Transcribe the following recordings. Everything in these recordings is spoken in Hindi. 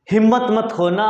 हिम्मत मत खोना,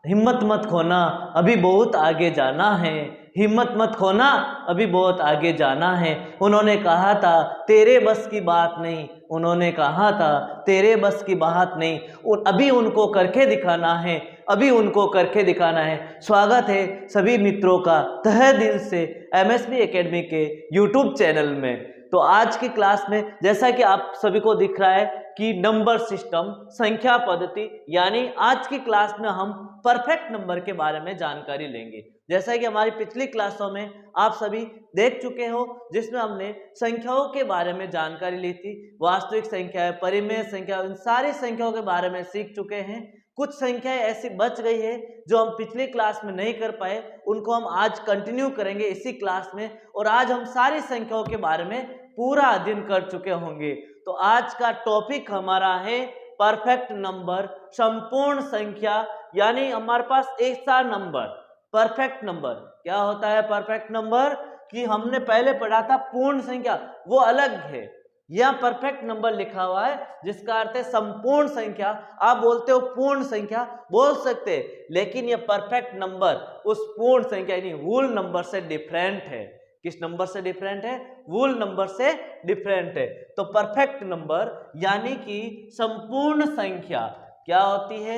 हिम्मत मत खोना, अभी बहुत आगे जाना है, हिम्मत मत खोना, अभी बहुत आगे जाना है। उन्होंने कहा था तेरे बस की बात नहीं, उन्होंने कहा था तेरे बस की बात नहीं, और अभी उनको करके दिखाना है, अभी उनको करके दिखाना है। स्वागत है सभी मित्रों का तहे दिल से एमएसबी एकेडमी के यूट्यूब चैनल में। तो आज की क्लास में जैसा कि आप सभी को दिख रहा है कि नंबर सिस्टम, संख्या पद्धति, यानी आज की क्लास में हम परफेक्ट नंबर के बारे में जानकारी लेंगे। जैसा कि हमारी पिछली क्लासों में आप सभी देख चुके हो, जिसमें हमने संख्याओं के बारे में जानकारी ली थी, वास्तविक संख्या, परिमेय संख्या, इन सारी संख्याओं के बारे में सीख चुके हैं। कुछ संख्याएं ऐसी बच गई है जो हम पिछली क्लास में नहीं कर पाए, उनको हम आज कंटिन्यू करेंगे इसी क्लास में, और आज हम सारी संख्याओं के बारे में पूरा अध्ययन कर चुके होंगे। तो आज का टॉपिक हमारा है परफेक्ट नंबर, संपूर्ण संख्या, यानी हमारे पास ऐसा नंबर परफेक्ट नंबर। क्या होता है परफेक्ट नंबर? कि हमने पहले पढ़ा था पूर्ण संख्या, वो अलग है। यह परफेक्ट नंबर लिखा हुआ है जिसका अर्थ है संपूर्ण संख्या। आप बोलते हो पूर्ण संख्या, बोल सकते हैं, लेकिन यह परफेक्ट नंबर उस पूर्ण संख्या यानी होल नंबर से डिफरेंट है। किस नंबर से डिफरेंट है? होल नंबर से डिफरेंट है। तो परफेक्ट नंबर यानी कि संपूर्ण संख्या क्या होती है?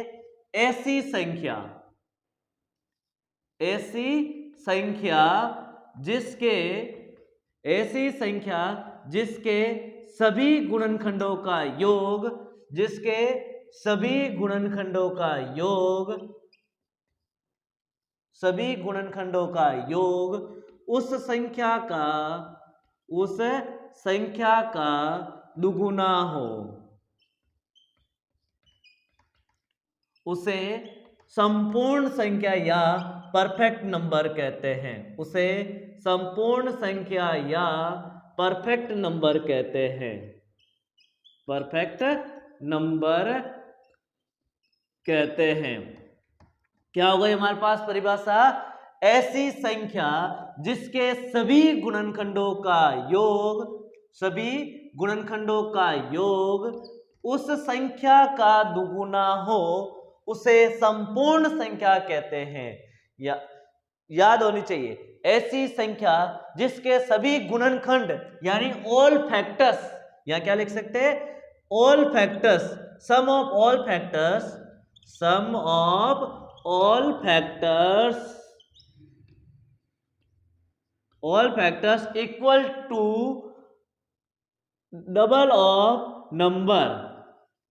ऐसी संख्या, ऐसी संख्या जिसके, ऐसी संख्या जिसके सभी गुणनखंडों का योग, जिसके सभी गुणनखंडों का योग, सभी गुणनखंडों का योग उस संख्या का, उस संख्या का दुगुना हो, उसे संपूर्ण संख्या या परफेक्ट नंबर कहते हैं। उसे संपूर्ण संख्या या परफेक्ट नंबर कहते हैं, परफेक्ट नंबर कहते हैं। क्या हो गई हमारे पास परिभाषा? ऐसी संख्या जिसके सभी गुणनखंडों का योग, सभी गुणनखंडों का योग उस संख्या का दुगुना हो, उसे संपूर्ण संख्या कहते हैं। याद होनी चाहिए, ऐसी संख्या जिसके सभी गुणनखंड यानी ऑल फैक्टर्स, यहां क्या लिख सकते हैं? All factors, sum of all factors, sum of all factors, all factors equal to double of number,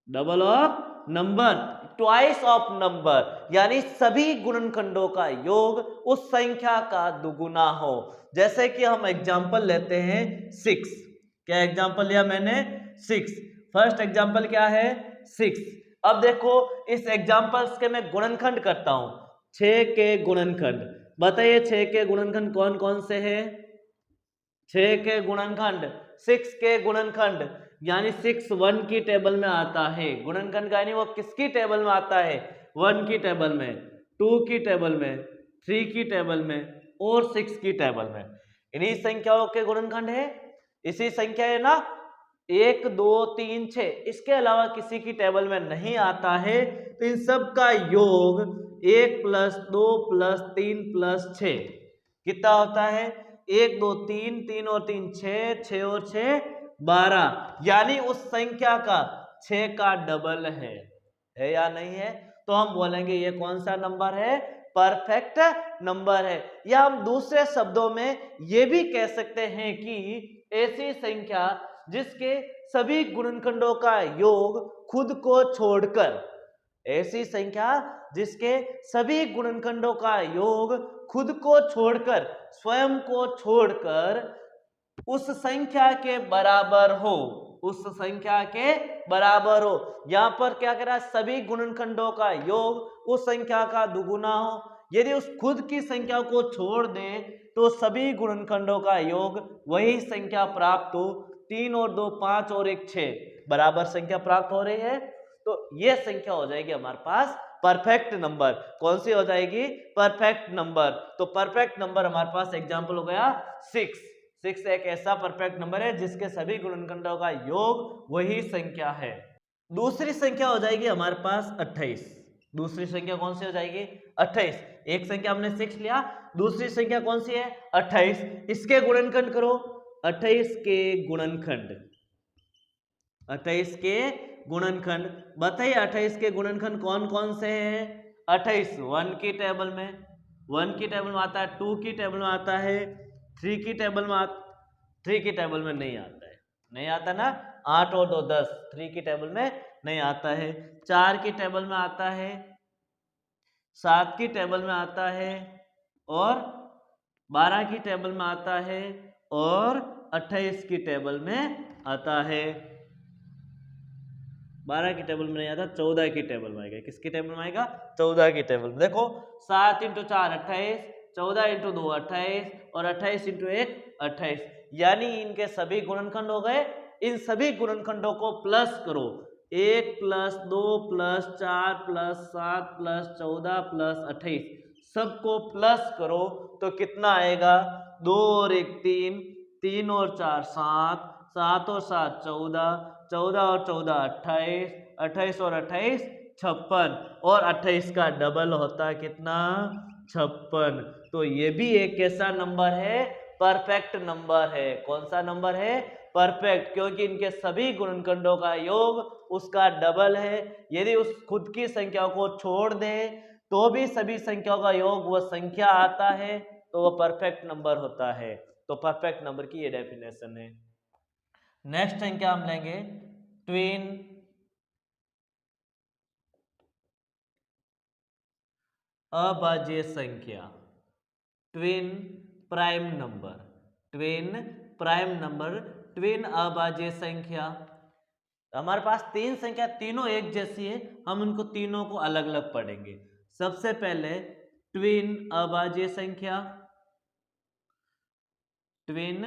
double of number, twice of number, यानी सभी गुणनखंडों का योग उस संख्या का दुगुना हो। जैसे कि हम एग्जांपल लेते हैं 6। क्या एग्जांपल लिया मैंने? 6। फर्स्ट एग्जांपल क्या है? 6। अब देखो इस एग्जांपल्स के मैं गुणनखंड करता हूं। 6 के गुणनखंड बताइए, 6 के गुणनखंड कौन कौन से हैं? 6 के गुणनखंड, 6 के गुणनखंड यानी 6 1 की टेबल में आता है। गुणनखंड का यानी वो किसकी टेबल में आता है? 1 की टेबल में, 2 की टेबल में, 3 की टेबल में और 6 की टेबल में। इन्हीं संख्याओं के गुणनखंड है। इसी संख्या है ना, 1 2 3 6, इसके अलावा किसी की टेबल में नहीं आता है। तो इन सब का योग 1 + 2 + 3 + 6 कितना होता है? 1 2 3, 3 और 3 6, 6 और 6 12, यानी उस संख्या का 6 का डबल है या नहीं है? तो हम बोलेंगे ये कौन सा नंबर है? परफेक्ट नंबर है। या हम दूसरे शब्दों में ये भी कह सकते हैं कि ऐसी संख्या जिसके सभी गुणनखंडों का योग खुद को छोड़कर, ऐसी संख्या जिसके सभी गुणनखंडों का योग खुद को छोड़कर, स्वयं को छोड़कर उस संख्या के बराबर हो, उस संख्या के बराबर हो। यहां पर क्या कह रहा है? सभी गुणनखंडों का योग उस संख्या का दुगुना हो। यदि उस खुद की संख्या को छोड़ दें तो सभी गुणनखंडों का योग वही संख्या प्राप्त हो। 3 और 2 5 और 1 6 बराबर संख्या प्राप्त हो रही है। तो यह संख्या हो जाएगी हमारे पास परफेक्ट नंबर। कौन सी हो जाएगी? Perfect number. तो परफेक्ट नंबर हमारे पास एग्जांपल हो गया 6। 6 एक ऐसा परफेक्ट नंबर है जिसके सभी गुणनखंडों का योग वही संख्या है। दूसरी संख्या हो जाएगी हमारे पास 28। दूसरी संख्या कौन सी हो जाएगी 28। एक संख्या हमने 6 लिया, दूसरी संख्या कौन सी है 28। इसके गुणनखंड करो, 28 के गुणनखंड, 28 के गुणनखंड बताइए। 28 के गुणनखंड कौन कौन से हैं? 28 1 की टेबल में, 1 की टेबल में आता है, 2 की टेबल में आता है, 3 की टेबल में 3 की टेबल में नहीं आता है, नहीं आता ना। 8 और 2 10, 3 की टेबल में नहीं आता है। 4 की टेबल में आता है, 7 की टेबल में आता है, और 12 की टेबल में आता है, और 28 की टेबल में आता है। 12 की टेबल में नहीं आता, 14 की टेबल में आएगा। किसकी टेबल में आएगा? 14 की टेबल में। देखो 7 × 4 28, 14 × 2 28, और 28 × 1 28, यानी इनके सभी गुणनखंड हो गए। इन सभी गुणनखंडों को प्लस करो, 1 + 2 + 4 + 7 + 14 + 28, सबको प्लस करो तो कितना आएगा? 2 और 1 3, 3 और 4 7, 7 और 7 14, 14 और 14 28, 28 और 28 56, और 28 का डबल होता है कितना? 56। तो ये भी एक कैसा नंबर है? परफेक्ट नंबर है। कौन सा नंबर है? परफेक्ट, क्योंकि इनके सभी गुणनखंडों का योग उसका डबल है। यदि उस खुद की संख्या को छोड़ दे तो भी सभी संख्याओं का योग वह संख्या आता है, तो वह परफेक्ट नंबर होता है। तो परफेक्ट नंबर की ये डेफिनेशन है। नेक्स्ट संख्या हम लेंगे ट्विन अभाज्य संख्या, twin prime number, twin prime number, twin अभाज्य संख्या। हमारे पास तीन संख्या, तीनों एक जैसी है, हम उनको तीनों को अलग अलग पढ़ेंगे। सबसे पहले ट्विन अभाज्य संख्या, ट्विन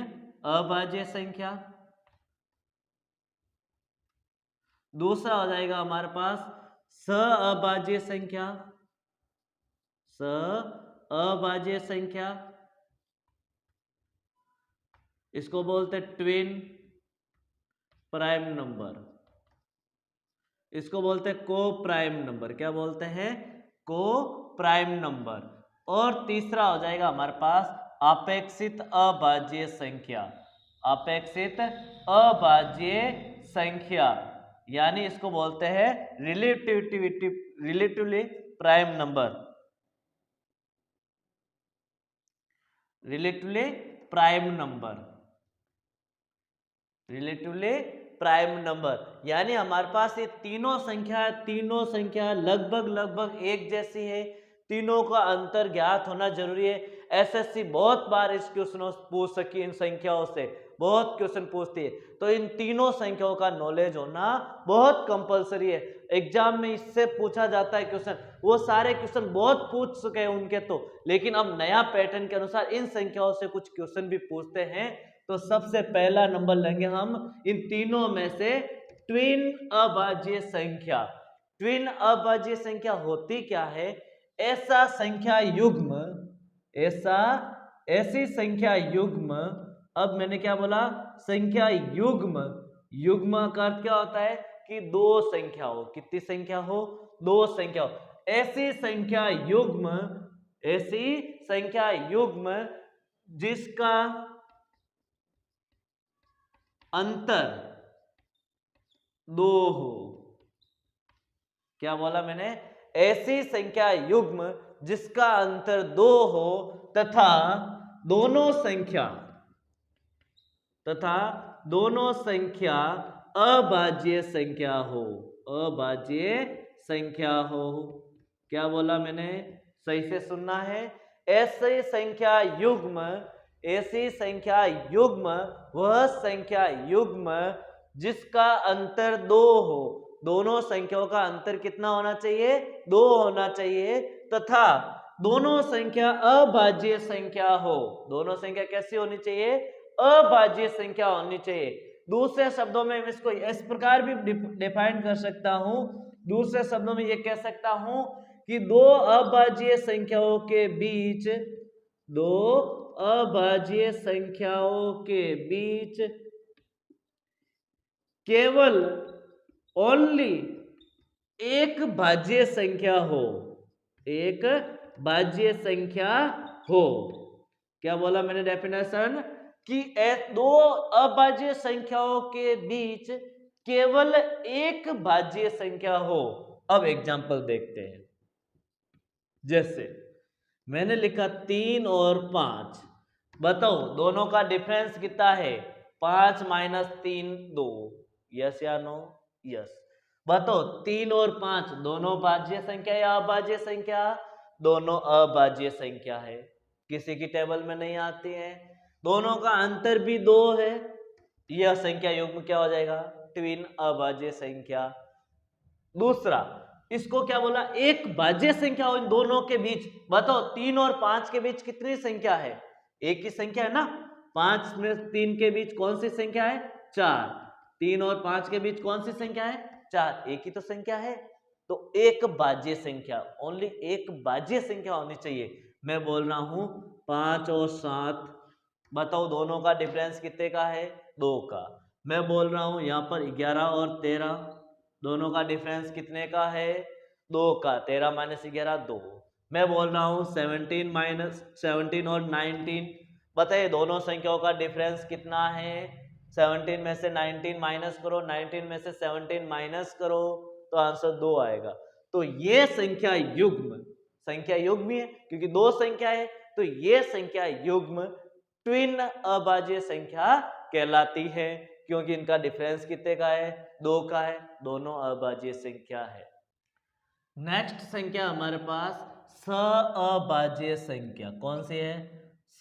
अभाज्य संख्या। दूसरा हो जाएगा हमारे पास सहअभाज्य संख्या, सहअभाज्य संख्या, इसको बोलते हैं ट्विन प्राइम नंबर, इसको बोलते हैं को प्राइम नंबर। क्या बोलते हैं? को प्राइम नंबर। और तीसरा हो जाएगा हमारे पास अपेक्षित अभाज्य संख्या, अपेक्षित अभाज्य संख्या, यानी इसको बोलते हैं relatively prime number, relatively prime number, relatively prime number. यानी हमारे पास ये तीनों संख्या लगभग एक जैसी है, तीनों का अंतर ज्ञात होना जरूरी है। एसएससी बहुत बार इस क्वेश्चन पूछ सकी, इन संख्याओं से बहुत क्वेश्चन पूछती है, तो इन तीनों संख्याओं का नॉलेज होना बहुत कंपलसरी है। एग्जाम में इससे पूछा जाता है क्वेश्चन, वो सारे क्वेश्चन बहुत पूछ चुके हैं उनके तो, लेकिन अब नया पैटर्न के अनुसार इन संख्याओं से कुछ क्वेश्चन भी पूछते हैं। तो सबसे पहला नंबर लेंगे हम इन तीनों में से ट्विन अभाज्य संख्या। ट्विन अभाज्य संख्या होती क्या है? ऐसा संख्या युग्म, ऐसी संख्या युग्म, अब मैंने क्या बोला? संख्या युग्म, युग्म का अर्थ क्या होता है? कि दो संख्या हो। कितनी संख्या हो? दो संख्या हो। ऐसी संख्या युग्म, ऐसी संख्या युग्म जिसका अंतर दो हो। क्या बोला मैंने? ऐसी संख्या युग्म जिसका अंतर दो हो तथा दोनों संख्या अभाज्य संख्या हो, अभाज्य संख्या हो। क्या बोला मैंने? सही से सुनना है। ऐसी संख्या युग्म, ऐसी संख्या युग्म वह संख्या युग्म जिसका अंतर दो हो। दोनों संख्याओं का अंतर कितना होना चाहिए? दो होना चाहिए, तथा दोनों संख्या अभाज्य संख्या हो। दोनों संख्या कैसी होनी चाहिए? अभाज्य संख्या होनी चाहिए। दूसरे शब्दों में इसको इस प्रकार भी डिफाइन कर सकता हूं, दूसरे शब्दों में ये कह सकता हूं कि दो अभाज्य संख्याओं के बीच, दो अभाज्य संख्याओं के बीच केवल ओनली एक भाज्य संख्या हो, एक भाज्य संख्या हो। क्या बोला मैंने डेफिनेशन कि दो अभाज्य संख्याओं के बीच केवल एक भाज्य संख्या हो। अब एग्जांपल देखते हैं। जैसे मैंने लिखा 3 और 5, बताओ दोनों का डिफरेंस कितना है? 5 माइनस 3 2, यस या नो? यस। बताओ 3 और 5 दोनों भाज्य संख्या या अभाज्य संख्या? दोनों अभाज्य संख्या है, किसी की टेबल में नहीं आती है। दोनों का अंतर भी 2 है, यह संख्या युग्म क्या हो जाएगा? ट्विन अभाज्य संख्या। दूसरा, इसको क्या बोला? एक भाज्य संख्या हो इन दोनों के बीच। बताओ 3 और 5 के बीच कितनी संख्या है? एक ही संख्या है ना। 5 में 3 के बीच कौन सी संख्या है? 4। 3 और 5 के बीच कौन सी संख्या है? 4। एक ही तो संख्या है। तो एक भाज्य संख्या, ओनली एक भाज्य संख्या होनी चाहिए। मैं बोल रहा हूं 5 और 7, बताओ दोनों का डिफरेंस कितने का है? 2 का। मैं बोल रहा हूं यहां पर 11 और 13, दोनों का डिफरेंस कितने का है? 2 का। 13 माइनस 11 2। मैं बोल रहा हूं 17 और 19, बताइए दोनों संख्याओं का डिफरेंस कितना है? 17 में से 19 माइनस करो, 19 में से 17 माइनस करो, तो आंसर 2 आएगा। तो ये संख्या युग्म है, क्योंकि दो संख्या है, तो ये संख्या युग्म ट्विन अभाज्य संख्या कहलाती है, क्योंकि इनका डिफरेंस कितने का है? 2 का है। दोनों अभाज्य संख्या है। नेक्स्ट संख्या हमारे पास सअभाज्य संख्या। कौन सी है?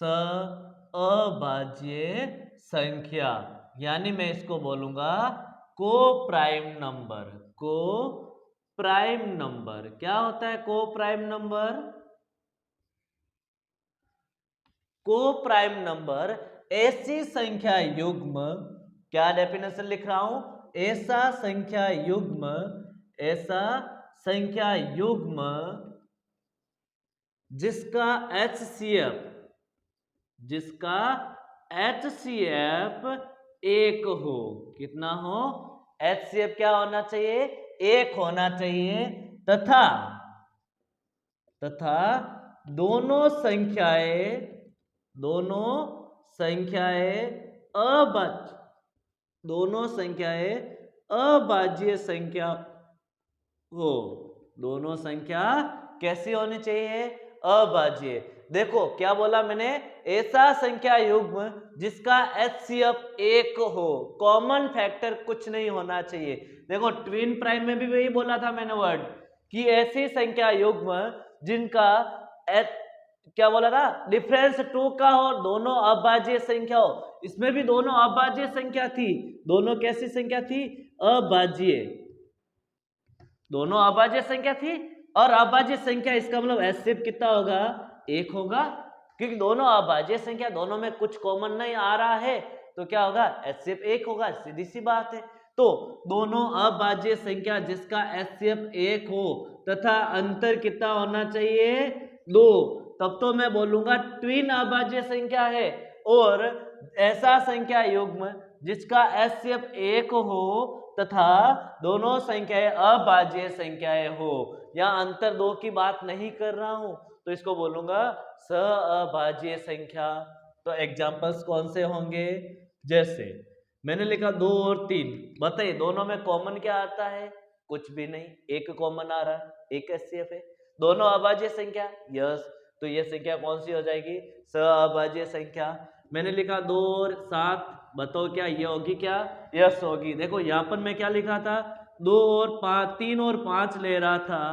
सअभाज्य संख्या, यानी मैं इसको बोलूंगा को प्राइम नंबर। को प्राइम नंबर क्या होता है? को प्राइम नंबर, को प्राइम नंबर ऐसी संख्या युग्म, क्या डेफिनेशन लिख रहा हूं? ऐसा संख्या युग्म, ऐसा संख्या युग्म जिसका HCF, जिसका HCF 1 हो। कितना हो? HCF क्या होना चाहिए? 1 होना चाहिए, तथा दोनों संख्याएं अभाज्य संख्या हो। दोनों संख्या कैसी होनी चाहिए? अभाज्य। देखो क्या बोला मैंने? ऐसा संख्या युग्म जिसका HCF 1 हो, कॉमन फैक्टर कुछ नहीं होना चाहिए। देखो ट्विन प्राइम में भी वही बोला था मैंने वर्ड, कि ऐसी संख्या युग्म जिनका क्या बोला था? डिफरेंस 2 का हो, दोनों अभाज्य संख्या हो। इसमें भी दोनों अभाज्य संख्या थी। दोनों कैसी संख्या थी? अभाज्य। दोनों अभाज्य संख्या थी, और अभाज्य संख्या इसका मतलब HCF कितना होगा? 1 होगा, क्योंकि दोनों अभाज्य संख्या, दोनों में कुछ कॉमन नहीं आ रहा है, तो क्या होगा? HCF 1 होगा, सीधी सी बात है। तो दोनों अभाज्य संख्या जिसका HCF 1 हो तथा अंतर कितना होना चाहिए? 2, तब तो मैं बोलूंगा ट्विन अभाज्य संख्या है। और ऐसा संख्या युग्म जिसका HCF 1 हो तथा दोनों संख्याएं अभाज्य संख्याएं हो, या अंतर 2 की बात नहीं कर रहा हूं, तो इसको बोलूंगा सअभाज्य संख्या। तो एग्जांपल्स कौन से होंगे? जैसे मैंने लिखा 2 और 3, बताइए दोनों में कॉमन क्या आता है? कुछ भी नहीं, एक कॉमन आ रहा है, एक HCF है। दोनों अभाज्य संख्या, यस, तो ये संख्या कौन सी हो जाएगी? सअभाज्य संख्या। मैंने लिखा 2 और 7, बताओ क्या ये होगी? क्या? यस होगी। देखो यहाँ पर मैं क्या लिखा था? 2 और 5, 3 और 5 ले रहा था,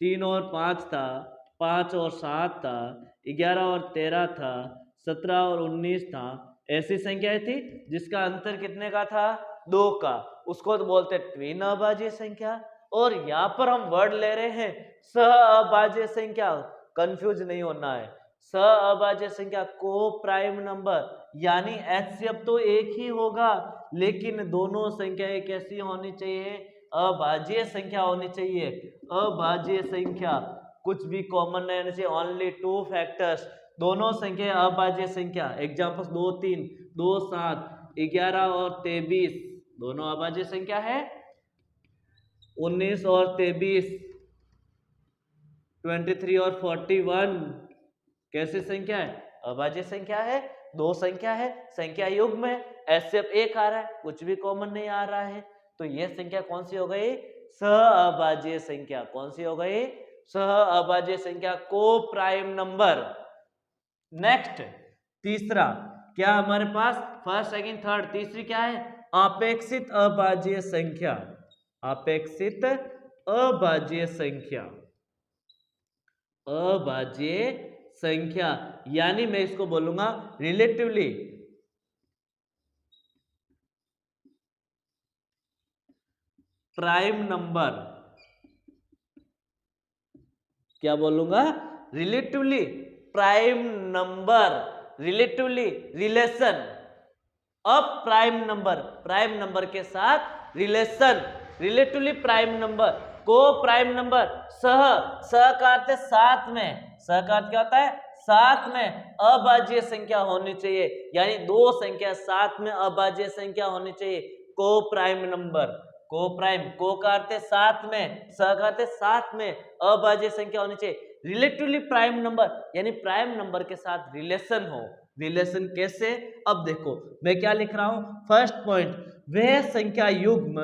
3 और 5 था, 5 और 7 था, 11 और 13 था, 17 और 19 था। ऐसी संख्याएं थी जिसका अंतर कितने का था? 2 का। उसको तो बोलते ट्विन अभाज्य संख्या। और यहाँ पर हम वर्ड ले रहे हैं सअभाज्य संख्या, कंफ्यूज नहीं होना है। सअभाज्य संख्या को प्राइम नंबर, यानी HCF तो 1 ही होगा, लेकिन दोनों संख्याएं कैसी होनी चाहिए? अभाज्य संख्या होनी चाहिए। अभाज्य संख्या, कुछ भी कॉमन नहीं होना चाहिए, ओनली 2 फैक्टर्स। दोनों संख्या अभाज्य संख्या। एग्जांपल्स 2 3, 2 7, 11 और 23, दोनों अभाज्य संख्या है। 19 और 23, 23 और 41 कैसी संख्या है? अभाज्य संख्या है, दो संख्या है, संख्या युग्म है, एचसीएफ एक आ रहा है, कुछ भी कॉमन नहीं आ रहा है, तो यह संख्या कौन सी हो गई? सह अभाज्य संख्या। कौन सी हो गई? सह अभाज्य संख्या, को प्राइम नंबर। नेक्स्ट तीसरा क्या हमारे पास? फर्स्ट सेकंड थर्ड, तीसरी क्या है? अपेक्षित अभाज्य संख्या। अपेक्षित अभाज्य संख्या, अभाज्य संख्या यानी मैं इसको बोलूंगा रिलेटिवली प्राइम नंबर। क्या बोलूंगा? Relatively prime number, relatively relation अब प्राइम नंबर, प्राइम नंबर के साथ रिलेशन, रिलेटिवली प्राइम नंबर, को प्राइम नंबर, सह, सह का अर्थ है साथ में, सह का अर्थ क्या होता है? साथ में अभाज्य संख्या होनी चाहिए, यानी दो संख्या साथ में अभाज्य संख्या होनी चाहिए। को प्राइम नंबर, को प्राइम, को का अर्थ है साथ में, सह का अर्थ है साथ में, अभाज्य संख्या होनी चाहिए। रिलेटिवली प्राइम नंबर यानी प्राइम नंबर के साथ रिलेशन हो। रिलेशन कैसे? अब देखो मैं क्या लिख रहा हूं, फर्स्ट पॉइंट, वह संख्या युग्म,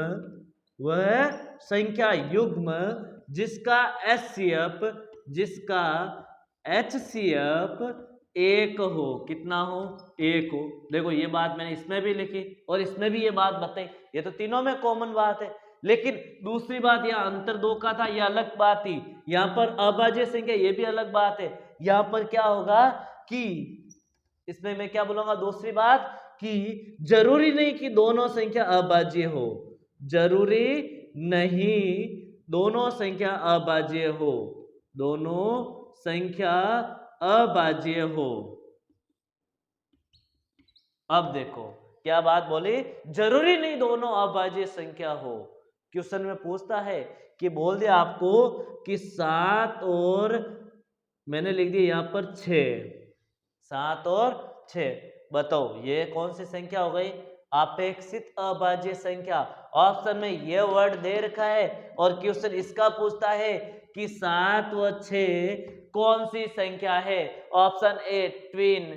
वह संख्या युग्म जिसका एचसीएफ, जिसका एचसीएफ एक हो। कितना हो? एक हो। देखो ये बात मैंने इसमें भी लिखी और इसमें भी ये बात बताई, ये तो तीनों में कॉमन बात है। लेकिन दूसरी बात, यहाँ अंतर दो का था, ये अलग बात थी। यहाँ पर अभाज्य संख्या, ये भी अलग बात है। यहाँ पर क्या होगा कि इसमें मैं क्या बोलूंगा? दूसरी बात कि जरूरी नहीं कि दोनों संख्या अभाज्य हो, जरूरी नहीं दोनों संख्या अभाज्य हो, दोनों संख्या अभाज्य हो। अब देखो क्या बात बोली, जरूरी नहीं दोनों अभाज्य संख्या हो। क्वेश्चन में पूछता है कि बोल दिया आपको कि 7 और मैंने लिख दिया यहां पर 6, 7 और 6, बताओ ये कौन सी संख्या हो गई? अपेक्षित अभाज्य संख्या। ऑप्शन में ये वर्ड दे रखा है और क्वेश्चन इसका पूछता है कि 7 व 6 कौन सी संख्या है? ऑप्शन ए ट्विन,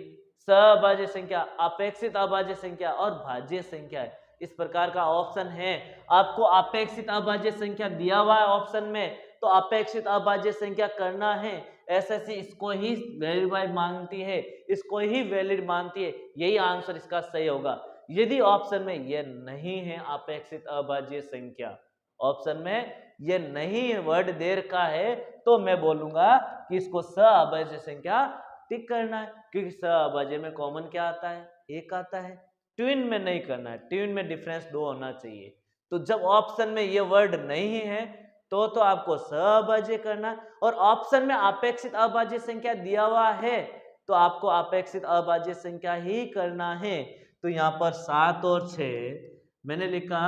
सभाज्य संख्या, अपेक्षित अभाज्य संख्या और भाज्य संख्या है। इस प्रकार का ऑप्शन है। आपको अपेक्षित अभाज्य संख्या दिया हुआ है ऑप्शन में, तो अपेक्षित अभाज्य संख्या करना है। एसएससी इसको ही वैलिड मानती है, इसको ही वैलिड मानती है, यही आंसर इसका सही होगा। यदि ऑप्शन में ये नहीं है अपेक्षित अभाज्य संख्या, ऑप्शन में ये नहीं वर्ड दे रखा है, तो मैं बोलूंगा कि इसको सभाज्य संख्या टिक करना है, क्योंकि सभाज्य में कॉमन क्या आता है? एक आता है। ट्विन में नहीं करना है, ट्विन में डिफरेंस 2 होना चाहिए। तो जब ऑप्शन में ये वर्ड नहीं है तो आपको सभाज्य करना है, और ऑप्शन में अपेक्षित अभाज्य संख्या दिया हुआ है तो आपको अपेक्षित अभाज्य संख्या ही करना है। तो यहाँ पर 7 और 6 मैंने लिखा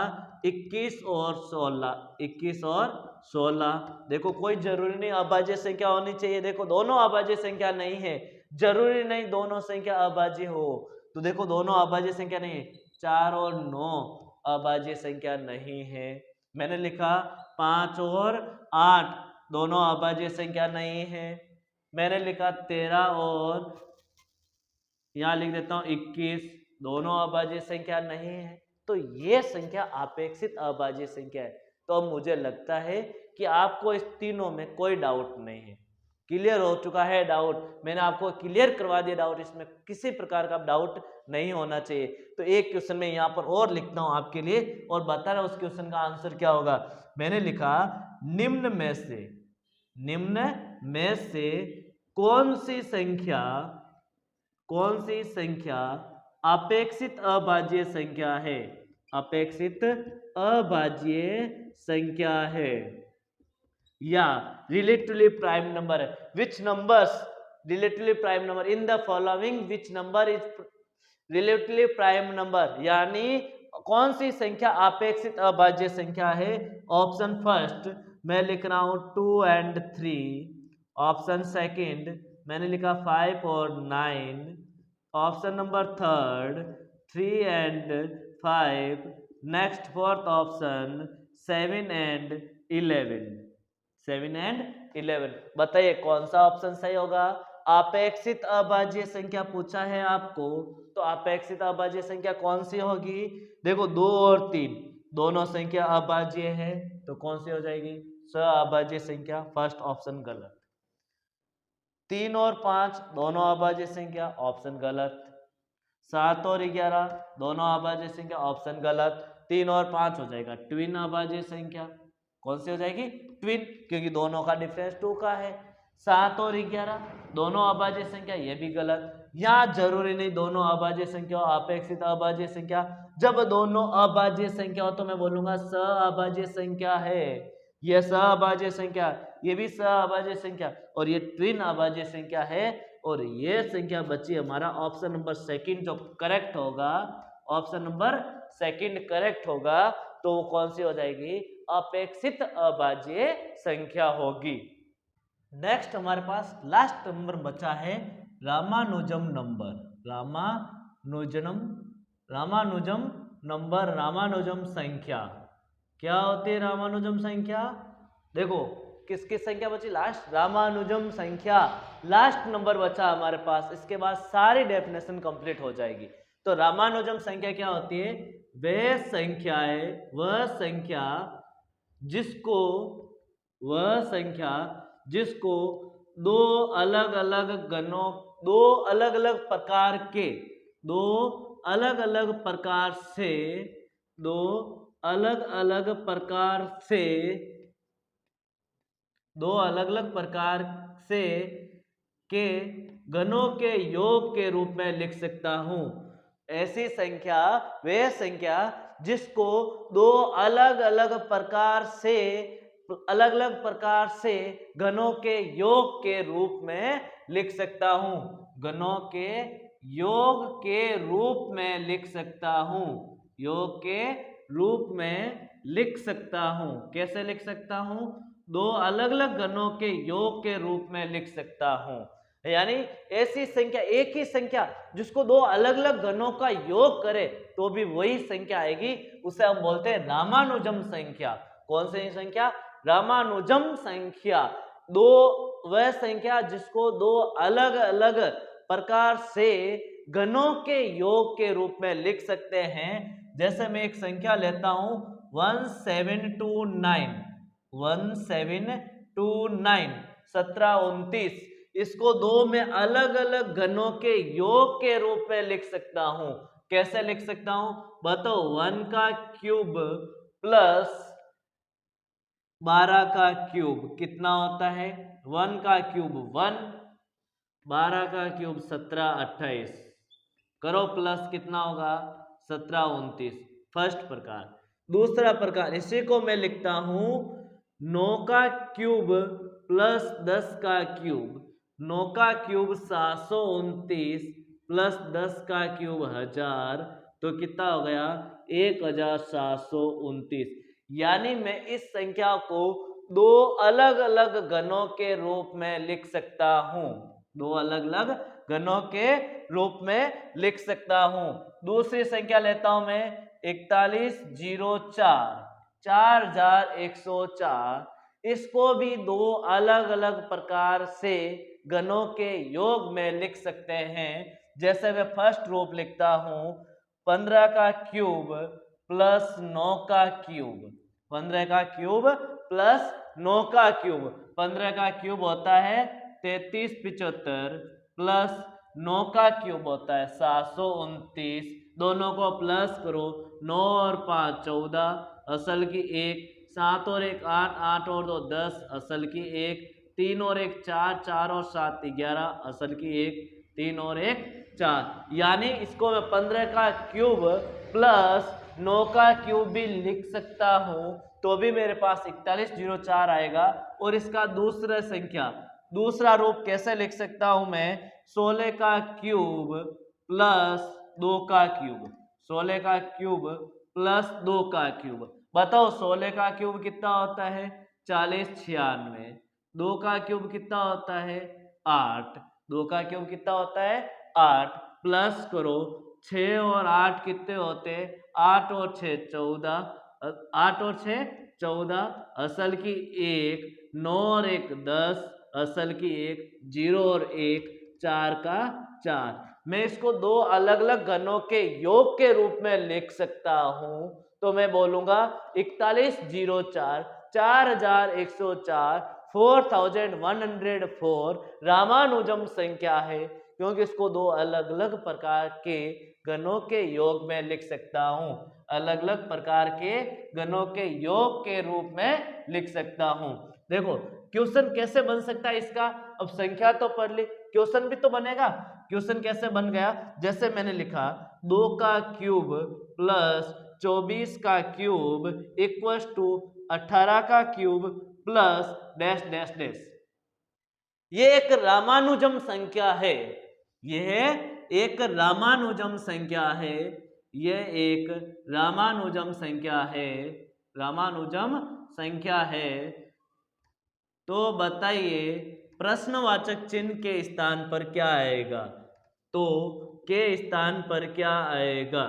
21 और 16, 21 और 16। देखो कोई जरूरी नहीं अभाज्य संख्या होनी चाहिए, देखो दोनों अभाज्य संख्या नहीं है, जरूरी नहीं दोनों संख्या अभाज्य हो। तो देखो दोनों अभाज्य संख्या नहीं है, 4 और 9 अभाज्य संख्या नहीं है। मैंने लिखा 5 और 8 दोनों अभाज्य संख्या नहीं है। मैंने लिखा 13 और यहाँ लिख देता हूँ 21 दोनों अभाज्य संख्या नहीं है। तो ये संख्या अपेक्षित अभाज्य संख्या है। तो अब मुझे लगता है कि आपको इस तीनों में कोई डाउट नहीं है, क्लियर हो चुका है डाउट। मैंने आपको क्लियर करवा दिया डाउट, इसमें किसी प्रकार का डाउट नहीं होना चाहिए। तो एक क्वेश्चन में यहाँ पर और लिखता हूँ आपके लिए और बता रहा हूँ उस क्वेश्चन का आंसर क्या होगा। मैंने लिखा निम्न में से, निम्न में से कौन सी संख्या, कौन सी संख्या अपेक्षित अभाज्य संख्या है? अपेक्षित अभाज्य संख्या है या रिलेटिवली प्राइम नंबर है। Which numbers relatively prime number in the following, which number is relatively prime number, यानी कौन सी संख्या अपेक्षित अभाज्य संख्या है? ऑप्शन फर्स्ट मैं लिख रहा हूं 2 and 3, ऑप्शन सेकंड मैंने लिखा 5 और 9, option number third 3 and 5, next fourth option 7 and 11। 7 and 11। बताइए कौन सा ऑप्शन सही होगा। अपेक्षित अभाज्य संख्या पूछा है आपको, तो अपेक्षित अभाज्य संख्या कौन सी होगी। देखो 2 और 3 दोनों संख्या अभाज्य है, तो कौन सी हो जाएगी, सअभाज्य संख्या। फर्स्ट ऑप्शन गलत। 3 और 5 दोनों अभाज्य संख्या, ऑप्शन गलत। 7 और 11 दोनों अभाज्य संख्या, ऑप्शन गलत। 3 और 5 हो जाएगा ट्विन अभाज्य संख्या। कौन सी हो जाएगी, ट्विन, क्योंकि दोनों का डिफरेंस 2 का है। 7 और 11 दोनों अभाज्य संख्या, ये भी गलत। यहाँ जरूरी नहीं दोनों अभाज्य संख्या अपेक्षित अभाज्य संख्या। जब दोनों अभाज्य संख्या हो तो मैं बोलूंगा सअभाज्य संख्या है। ये सअभाज्य संख्या, ये भी सअभाज्य संख्या, और ये ट्विन अभाज्य संख्या है। और ये संख्या बची हमारा ऑप्शन नंबर सेकंड जो करेक्ट होगा, ऑप्शन नंबर सेकंड करेक्ट होगा। तो वो कौन सी हो जाएगी, अपेक्षित अभाज्य संख्या होगी। नेक्स्ट हमारे पास लास्ट नंबर बचा है रामानुजम नंबर। रामानुजम नंबर, रामानुजम संख्या। क्या होती है रामानुजम संख्या। देखो किसकी संख्या बची लास्ट, रामानुजम संख्या लास्ट नंबर बचा हमारे पास। इसके बाद सारी डेफिनेशन कंप्लीट हो जाएगी। तो रामानुजम संख्या क्या होती है, वह संख्या जिसको दो अलग अलग गणों, दो अलग अलग प्रकार के, दो अलग अलग प्रकार से के गणों के योग के रूप में लिख सकता हूं। ऐसी संख्या वह संख्या जिसको दो अलग अलग प्रकार से गणों के योग के रूप में लिख सकता हूं। गणों के योग के रूप में लिख सकता हूं। योग के रूप में लिख सकता हूं। कैसे लिख सकता हूं, दो अलग अलग गणों के योग के रूप में लिख सकता हूं। यानी ऐसी संख्या, एक ही संख्या जिसको दो अलग अलग गणों का योग करे तो भी वही संख्या आएगी, उसे हम बोलते हैं रामानुजम संख्या। कौन सी संख्या, रामानुजम संख्या। वह संख्या जिसको दो अलग अलग प्रकार से गणों के योग के रूप में लिख सकते हैं। जैसे मैं एक संख्या लेता हूं 1729, 1729, इसको दो में अलग अलग गणों के योग के रूप में लिख सकता हूं। कैसे लिख सकता हूं बताओ, 1 का क्यूब प्लस 12 का क्यूब कितना होता है, 1 का क्यूब 1, 12 का क्यूब 17 28, करो प्लस कितना होगा 17 29। फर्स्ट प्रकार। दूसरा प्रकार, इसी को मैं लिखता हूं 9 का क्यूब प्लस 10 का क्यूब। 9 का क्यूब 729 प्लस 10 का क्यूब 1000, तो कितना हो गया 1729। यानी मैं इस संख्या को दो अलग अलग गणों के रूप में लिख सकता हूं। दो अलग अलग गणों के रूप में लिख सकता हूं। दूसरी संख्या लेता हूं मैं 4104, 4104। इसको भी दो अलग अलग प्रकार से गणों के योग में लिख सकते हैं। जैसे मैं फर्स्ट रूप लिखता हूं 15 का क्यूब प्लस 9 का क्यूब। 15 का क्यूब प्लस 9 का क्यूब। 15 का क्यूब होता है 3375 प्लस 9 का क्यूब होता है 729। दोनों को प्लस करो, 9 और 5 14, असल की 1, 7 और 1 8, 8 और 2 10, असल की 1, 3 और 1 4, 4 और 7 11, असल की 1, 3 और 1 4। यानी इसको मैं 15 का क्यूब प्लस 9 का क्यूब भी लिख सकता हूं, तो भी मेरे पास 4104 आएगा। और इसका दूसरा रूप कैसे लिख सकता हूं मैं, 16 का क्यूब प्लस 2 का क्यूब। 16 का क्यूब प्लस 2 का क्यूब। बताओ 16 का क्यूब कितना होता है 4096। 2 का क्यूब कितना होता है 8। 2 का क्यूब कितना होता है 8। प्लस करो 6 और 8 कितने होते हैं, 8 और 6 14, 8 और 6 14, असल की 1, 9 और 1 10, असल की 1, 0 और 1 4 का 4। मैं इसको दो अलग अलग घनों के योग के रूप में लिख सकता हूं। तो मैं बोलूंगा 4104 4104 4104 रामानुजम संख्या है, क्योंकि इसको दो अलग अलग प्रकार के घनों के योग में लिख सकता हूं, अलग अलग प्रकार के घनों के योग के रूप में लिख सकता हूं। देखो क्वेश्चन कैसे बन सकता है इसका, अब संख्या तो पढ़ ली, क्वेश्चन भी तो बनेगा। क्वेश्चन कैसे बन गया, जैसे मैंने लिखा 2 का क्यूब प्लस 24 का क्यूब इक्वल्स टू 18 का cube plus dash dash dash. ये एक रामानुजम संख्या है, यह एक रामानुजम संख्या है, यह एक रामानुजम संख्या है, रामानुजम संख्या है। तो बताइए प्रश्नवाचक चिन्ह के स्थान पर क्या आएगा, तो के स्थान पर क्या आएगा।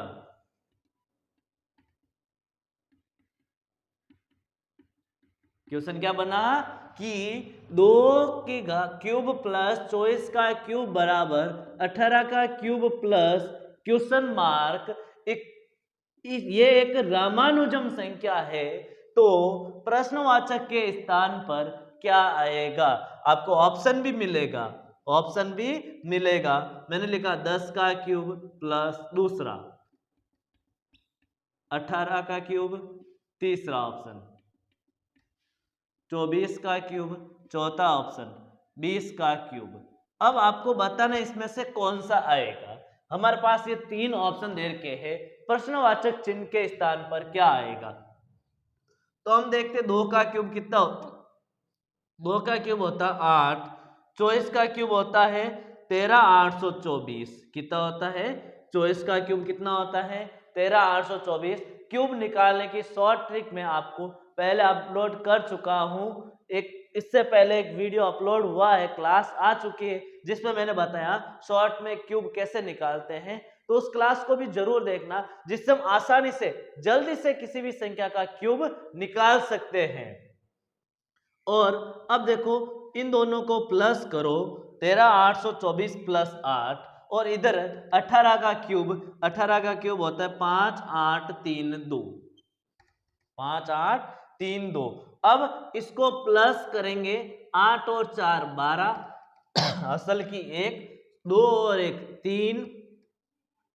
क्वेश्चन क्या बना कि 2 की क्यूब प्लस 24 का क्यूब बराबर 18 का क्यूब प्लस क्वेश्चन मार्क ये एक रामानुजम संख्या है, तो प्रश्नवाचक के स्थान पर क्या आएगा। आपको ऑप्शन भी मिलेगा, ऑप्शन भी मिलेगा। मैंने लिखा 10 का क्यूब प्लस दूसरा, 18 का क्यूब तीसरा ऑप्शन, 24 का क्यूब चौथा ऑप्शन, 20 का क्यूब। अब आपको बताना इसमें से कौन सा आएगा। हमारे पास ये 3 ऑप्शन दे रखे हैं, प्रश्नवाचक चिन्ह के स्थान पर क्या आएगा। तो हम देखते 2 का क्यूब कितना होता, 2 का क्यूब होता 8, 24 का क्यूब होता है 13,824। कितना होता है, 24 का क्यूब कितना होता है 13,824। क्यूब निकालने की शॉर्ट ट्रिक में आपको पहले अपलोड कर चुका हूं, एक इससे पहले एक वीडियो अपलोड हुआ है, क्लास आ चुकी है जिसमें मैंने बताया शॉर्ट में क्यूब कैसे निकालते हैं। तो उस क्लास को भी जरूर देखना, जिससे हम आसानी से जल्दी से किसी भी संख्या का क्यूब निकाल सकते हैं। और अब देखो इन दोनों को प्लस करो, 13,824 प्लस 8, और इधर 18 का क्यूब, 18 का क्यूब होता है 5,832, 5,832। अब इसको प्लस करेंगे, 8 और 4 12, असल की 1, 2 और 1 3,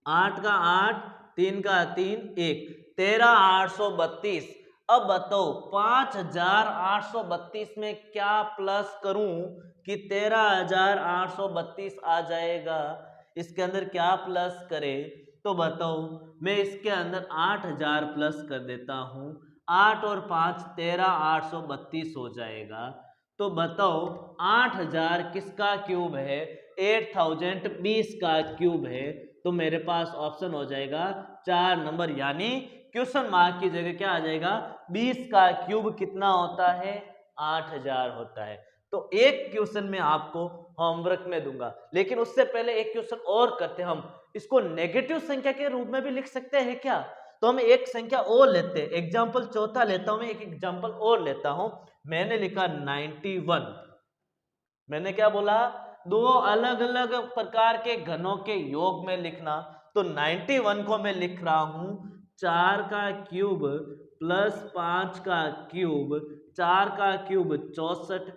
8 का 8, 3 का 3 1, 13,832। अब बताओ 5,832 में क्या प्लस करूं कि 13,832 आ जाएगा। इसके अंदर क्या प्लस करे, तो बताओ मैं इसके अंदर 8,000 प्लस कर देता हूं, 8 और 5 13,832 हो जाएगा। तो बताओ 8,000 किसका क्यूब है, 8,020 का क्यूब है। तो मेरे पास ऑप्शन हो जाएगा 4 नंबर, यानी क्वेश्चन मार्क की जगह क्या आ जाएगा, 20 का क्यूब कितना होता है 8,000 होता है। तो एक क्वेश्चन में आपको होमवर्क में दूंगा, लेकिन उससे पहले एक क्वेश्चन और करते हैं। हम इसको नेगेटिव संख्या के रूप में भी लिख सकते हैं क्या। तो हम एक संख्या और लेते हैं, एग्जाम्पल चौथा लेता हूं मैं, एक एग्जाम्पल और लेता हूं। मैंने लिखा 91, मैंने क्या बोला, दो अलग अलग प्रकार के घनों के योग में लिखना। तो 91 को मैं लिख रहा हूं 4 का क्यूब प्लस 5 का क्यूब, 4 का क्यूब 64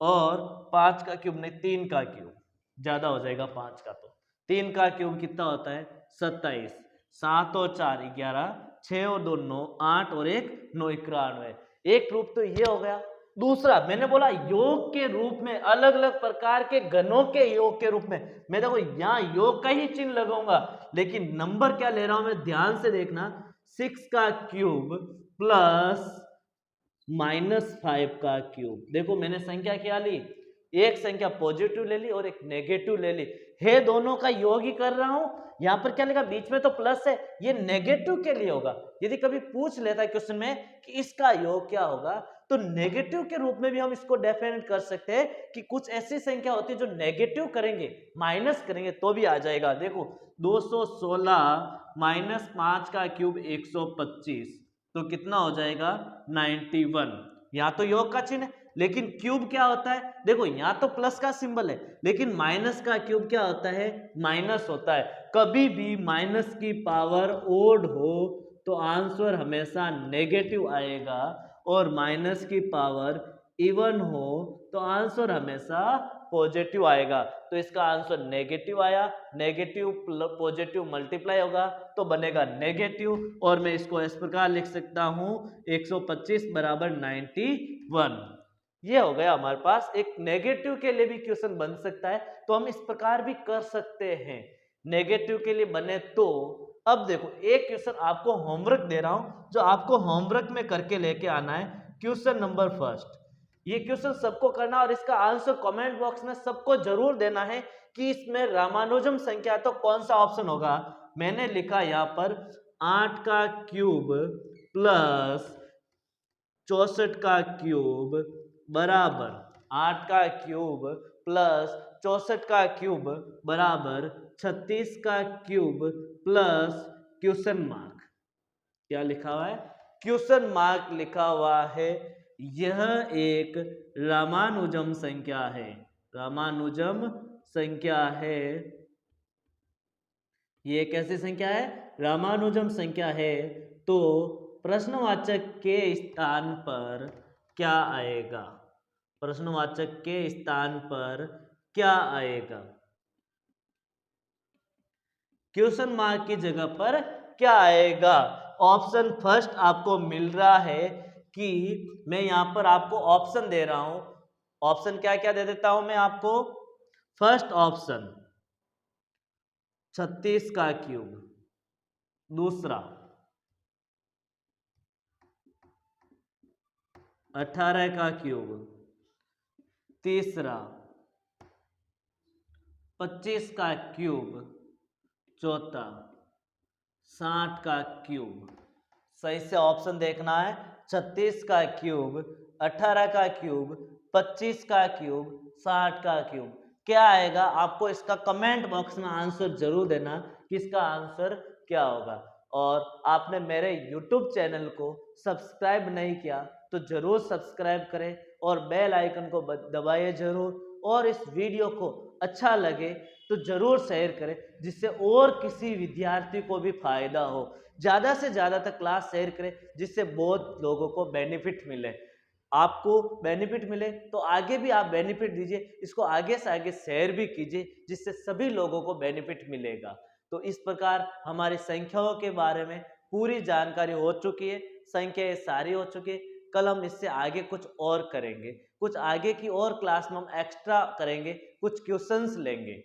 और 5 का क्यूब नहीं 3 का क्यूब, ज्यादा हो जाएगा 5 का, तो 3 का क्यूब कितना होता है 27, 7 और 4 11, 6 और 2 9, 8 और 1 9 91। एक रूप तो ये हो गया। दूसरा मैंने बोला योग के रूप में, अलग अलग प्रकार के घनों के योग के रूप में। मैं देखो यहां योग का ही चिन्ह लगाऊंगा, लेकिन नंबर क्या ले रहा हूं मैं, ध्यान से देखना, 6 का क्यूब प्लस -5 का क्यूब। देखो मैंने संख्या क्या ली, एक संख्या पॉजिटिव ले ली और एक नेगेटिव ले ली, है दोनों का योग ही कर रहा हूं। यहां पर क्या लिखा, बीच में तो प्लस है, ये नेगेटिव के लिए होगा। यदि कभी पूछ लेता है क्वेश्चन में कि इसका योग क्या होगा, तो नेगेटिव के रूप में भी हम इसको डेफिनेट कर सकते हैं कि कुछ ऐसी संख्या होती है जो नेगेटिव करेंगे, माइनस करेंगे तो भी आ जाएगा। देखो 216 -5 का क्यूब 125, तो कितना हो जाएगा 91। यहाँ तो योग का चिन्ह है, लेकिन क्यूब क्या होता है, देखो यहाँ तो प्लस का सिंबल है, लेकिन माइनस का क्यूब क्या होता है, माइनस होता है। कभी भी माइनस की पावर ओड हो तो आंसर हमेशा नेगेटिव आएगा, और माइनस की पावर इवन हो तो आंसर हमेशा पॉजिटिव आएगा। तो इसका आंसर नेगेटिव आया, नेगेटिव पॉजिटिव मल्टीप्लाई होगा तो बनेगा नेगेटिव, और मैं इसको इस प्रकार लिख सकता हूं 125 बराबर 91। ये हो गया हमारे पास। एक नेगेटिव के लिए भी क्वेश्चन बन सकता है, तो हम इस प्रकार भी कर सकते हैं, नेगेटिव के लिए बने तो। अब देखो एक क्वेश्चन आपको होमवर्क दे रहा हूं, जो आपको होमवर्क में करके लेके आना है। क्वेश्चन नंबर फर्स्ट, ये क्वेश्चन सबको करना और इसका आंसर कमेंट बॉक्स में सबको जरूर देना है कि इसमें रामानुजम संख्या तो कौन सा ऑप्शन होगा। मैंने लिखा यहाँ पर 8 का क्यूब प्लस 64 का क्यूब बराबर 8 का क्यूब प्लस 64 का क्यूब बराबर 36 का क्यूब प्लस क्वेश्चन मार्क। क्या लिखा हुआ है, क्वेश्चन मार्क लिखा हुआ है। यह एक रामानुजम संख्या है, रामानुजम संख्या है। ये कैसी संख्या है, रामानुजम संख्या है। तो प्रश्नवाचक के स्थान पर क्या आएगा, प्रश्नवाचक के स्थान पर क्या आएगा, क्वेश्चन मार्क की जगह पर क्या आएगा। ऑप्शन फर्स्ट आपको मिल रहा है कि मैं यहां पर आपको ऑप्शन दे रहा हूं। ऑप्शन क्या क्या दे देता हूं मैं आपको। फर्स्ट ऑप्शन 36 का क्यूब, दूसरा 18 का क्यूब, तीसरा 25 का क्यूब, चौथा 60 का क्यूब। सही से ऑप्शन देखना है, 36 का क्यूब, 18 का क्यूब, 25 का क्यूब, 60 का क्यूब। क्या आएगा, आपको इसका कमेंट बॉक्स में आंसर जरूर देना कि इसका आंसर क्या होगा। और आपने मेरे YouTube चैनल को सब्सक्राइब नहीं किया तो जरूर सब्सक्राइब करें और बेल आइकन को दबाइए जरूर, और इस वीडियो को अच्छा लगे तो जरूर शेयर करें, जिससे और किसी विद्यार्थी को भी फायदा हो। ज़्यादा से ज़्यादा तक क्लास शेयर करें, जिससे बहुत लोगों को बेनिफिट मिले। आपको बेनिफिट मिले तो आगे भी आप बेनिफिट दीजिए, इसको आगे से आगे शेयर भी कीजिए, जिससे सभी लोगों को बेनिफिट मिलेगा। तो इस प्रकार हमारी संख्याओं के बारे में पूरी जानकारी हो चुकी है, संख्याएं सारी हो चुकी है। कल हम इससे आगे कुछ और करेंगे, कुछ आगे की और क्लास में हम एक्स्ट्रा करेंगे, कुछ क्वेश्चंस लेंगे।